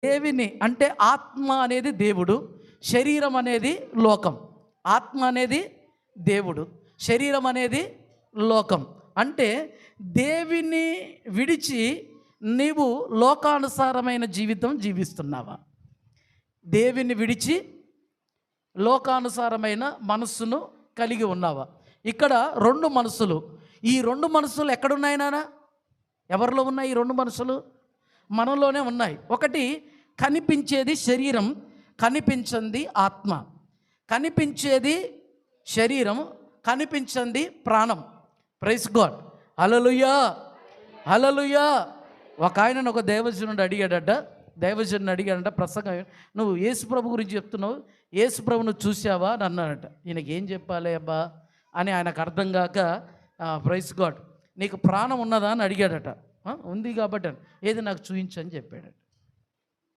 దేవిని అంటే ఆత్మ అనేది దేవుడు, శరీరం అనేది లోకం. ఆత్మ అనేది దేవుడు, శరీరం అనేది లోకం. అంటే దేవిని విడిచి నీవు లోకానుసారమైన జీవితం జీవిస్తున్నావా? దేవిని విడిచి లోకానుసారమైన మనస్సును కలిగి ఉన్నావా? ఇక్కడ రెండు మనసులు. ఈ రెండు మనసులు ఎక్కడున్నాయి నాన్న? ఎవరిలో ఉన్నాయి ఈ రెండు మనసులు? మనలోనే ఉన్నాయి. ఒకటి కనిపించేది శరీరం, కనిపించింది ఆత్మ. కనిపించేది శరీరం, కనిపించింది ప్రాణం. Praise God. Hallelujah, hallelujah. ఒక ఆయనను ఒక దైవజనుడు అడిగాడట ప్రసంగం, నువ్వు యేసుప్రభు గురించి చెప్తున్నావు, యేసుప్రభును చూసావా అని అన్నాడట. ఈయనకి ఏం చెప్పాలి అబ్బా అని ఆయనకు అర్థం కాక, ప్రైజ్ గాడ్, నీకు ప్రాణం ఉన్నదా అని అడిగాడట. ఉంది కాబట్టి ఏది నాకు చూపించని చెప్పాడు.